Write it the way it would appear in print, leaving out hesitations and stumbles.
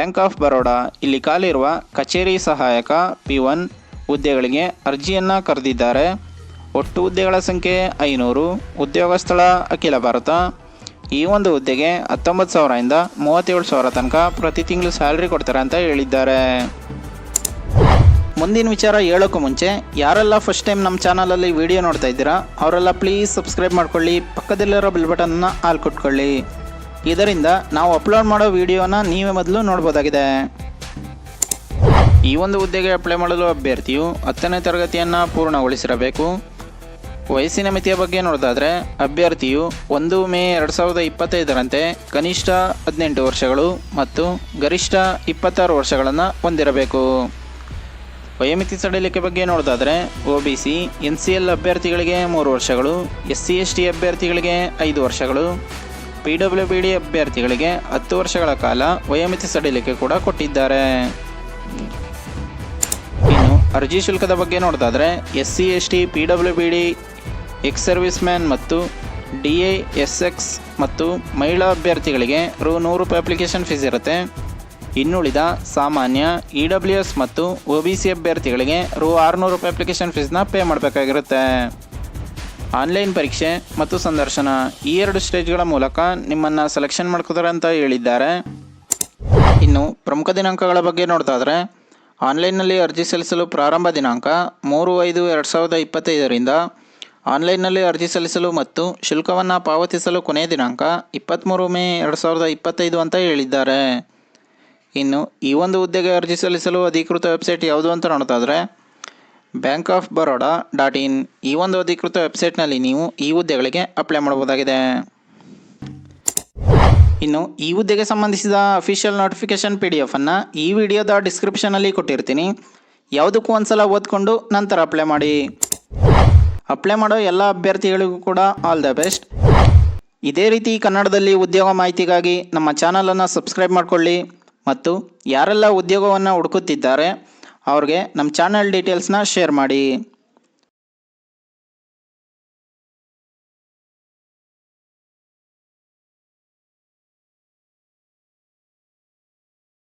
Bank of Baroda ಇಲ್ಲಿ ಖಾಲಿರುವ ಕಚೇರಿ ಸಹಾಯಕ P1 ಹುದ್ದೆಗಳಿಗೆ ಅರ್ಜಿಯನ್ನು ಕರೆದಿದ್ದಾರೆ. ಒಟ್ಟು ಹುದ್ದೆಗಳ ಸಂಖ್ಯೆ 500. ಉದ್ಯೋಗ ಸ್ಥಳ ಅಖಿಲ ಭಾರತ. ಈ ಒಂದು ಹುದ್ದೆಗೆ 19,000ರಿಂದ 37,000 ತನಕ ಪ್ರತಿ ತಿಂಗಳು ಸ್ಯಾಲ್ರಿ ಕೊಡ್ತಾರೆ ಅಂತ ಹೇಳಿದ್ದಾರೆ. ಮುಂದಿನ ವಿಚಾರ ಹೇಳೋಕ್ಕೂ ಮುಂಚೆ ಯಾರೆಲ್ಲ ಫಸ್ಟ್ ಟೈಮ್ ನಮ್ಮ ಚಾನಲಲ್ಲಿ ವಿಡಿಯೋ ನೋಡ್ತಾ ಇದ್ದೀರಾ ಅವರೆಲ್ಲ ಪ್ಲೀಸ್ ಸಬ್ಸ್ಕ್ರೈಬ್ ಮಾಡ್ಕೊಳ್ಳಿ, ಪಕ್ಕದಲ್ಲಿರೋ ಬೆಲ್ ಬಟನ್ನ ಆಲ್ ಕೊಟ್ಕೊಳ್ಳಿ. ಇದರಿಂದ ನಾವು ಅಪ್ಲೋಡ್ ಮಾಡೋ ವಿಡಿಯೋನ ನೀವೇ ಮೊದಲು ನೋಡ್ಬೋದಾಗಿದೆ. ಈ ಒಂದು ಹುದ್ದೆಗೆ ಅಪ್ಲೈ ಮಾಡಲು ಅಭ್ಯರ್ಥಿಯು 10ನೇ ತರಗತಿಯನ್ನು ಪೂರ್ಣಗೊಳಿಸಿರಬೇಕು. ವಯಸ್ಸಿನ ಮಿತಿಯ ಬಗ್ಗೆ ನೋಡೋದಾದರೆ ಅಭ್ಯರ್ಥಿಯು 1 ಮೇ 2025ರಂತೆ ಕನಿಷ್ಠ 18 ವರ್ಷಗಳು ಮತ್ತು ಗರಿಷ್ಠ 26 ವರ್ಷಗಳನ್ನು ಹೊಂದಿರಬೇಕು. ವಯೋಮಿತಿ ಸಡಿಲಿಕೆ ಬಗ್ಗೆ ನೋಡೋದಾದರೆ OBC NCL ಅಭ್ಯರ್ಥಿಗಳಿಗೆ 3 ವರ್ಷಗಳು, SC ST ಅಭ್ಯರ್ಥಿಗಳಿಗೆ 5 ವರ್ಷಗಳು, PWBD ಅಭ್ಯರ್ಥಿಗಳಿಗೆ 10 ವರ್ಷಗಳ ಕಾಲ ವಯೋಮಿತಿ ಸಡಿಲಿಕೆ ಕೂಡ ಕೊಟ್ಟಿದ್ದಾರೆ. ಇನ್ನು ಅರ್ಜಿ ಶುಲ್ಕದ ಬಗ್ಗೆ ನೋಡೋದಾದರೆ SC ST PWBD ex service man ಮತ್ತು DI SX ಮತ್ತು ಮಹಿಳಾ ಅಭ್ಯರ್ಥಿಗಳಿಗೆ ₹100 ಅಪ್ಲಿಕೇಶನ್ ಫೀಸ್ ಇರುತ್ತೆ. ಇನ್ನುಳಿದ ಸಾಮಾನ್ಯ EWS ಮತ್ತು OBC ಅಭ್ಯರ್ಥಿಗಳಿಗೆ ₹600 ಅಪ್ಲಿಕೇಶನ್ ಫೀಸ್ನ ಪೇ ಮಾಡಬೇಕಾಗಿರುತ್ತೆ. ಆನ್ಲೈನ್ ಪರೀಕ್ಷೆ ಮತ್ತು ಸಂದರ್ಶನ ಈ 2 ಸ್ಟೇಜ್ಗಳ ಮೂಲಕ ನಿಮ್ಮನ್ನು ಸೆಲೆಕ್ಷನ್ ಮಾಡ್ಕೋತಾರೆ ಅಂತ ಹೇಳಿದ್ದಾರೆ. ಇನ್ನು ಪ್ರಮುಖ ದಿನಾಂಕಗಳ ಬಗ್ಗೆ ನೋಡ್ತಾದ್ರೆ ಆನ್ಲೈನ್ನಲ್ಲಿ ಅರ್ಜಿ ಸಲ್ಲಿಸಲು ಪ್ರಾರಂಭ ದಿನಾಂಕ 3/5/2025ರಿಂದ ಆನ್ಲೈನ್ನಲ್ಲಿ ಅರ್ಜಿ ಸಲ್ಲಿಸಲು ಮತ್ತು ಶುಲ್ಕವನ್ನು ಪಾವತಿಸಲು ಕೊನೆಯ ದಿನಾಂಕ 23 ಮೇ 2025 ಅಂತ ಹೇಳಿದ್ದಾರೆ. ಇನ್ನು ಈ ಒಂದು ಹುದ್ದೆಗೆ ಅರ್ಜಿ ಸಲ್ಲಿಸಲು ಅಧಿಕೃತ ವೆಬ್ಸೈಟ್ ಯಾವುದು ಅಂತ ನೋಡ್ತಾದ್ರೆ bankofbaroda.in ಈ ಒಂದು ಅಧಿಕೃತ ವೆಬ್ಸೈಟ್ನಲ್ಲಿ ನೀವು ಈ ಹುದ್ದೆಗಳಿಗೆ ಅಪ್ಲೈ ಮಾಡಬಹುದಾಗಿದೆ. ಇನ್ನು ಈ ಹುದ್ದೆಗೆ ಸಂಬಂಧಿಸಿದ ಅಫಿಷಿಯಲ್ ನೋಟಿಫಿಕೇಶನ್ PDF ಅನ್ನು ಈ ವಿಡಿಯೋದ ಡಿಸ್ಕ್ರಿಪ್ಷನಲ್ಲಿ ಕೊಟ್ಟಿರ್ತೀನಿ. ಯಾವುದಕ್ಕೂ ಒಂದ್ಸಲ ಓದ್ಕೊಂಡು ನಂತರ ಅಪ್ಲೈ ಮಾಡಿ. ಅಪ್ಲೈ ಮಾಡೋ ಎಲ್ಲ ಅಭ್ಯರ್ಥಿಗಳಿಗೂ ಕೂಡ ಆಲ್ ದ ಬೆಸ್ಟ್. ಇದೇ ರೀತಿ ಕನ್ನಡದಲ್ಲಿ ಉದ್ಯೋಗ ಮಾಹಿತಿಗಾಗಿ ನಮ್ಮ ಚಾನಲನ್ನು ಸಬ್ಸ್ಕ್ರೈಬ್ ಮಾಡಿಕೊಳ್ಳಿ ಮತ್ತು ಯಾರೆಲ್ಲ ಉದ್ಯೋಗವನ್ನು ಹುಡುಕುತ್ತಿದ್ದಾರೆ ಅವ್ರಿಗೆ ನಮ್ಮ ಚಾನಲ್ ಡೀಟೇಲ್ಸ್ನ ಶೇರ್ ಮಾಡಿ.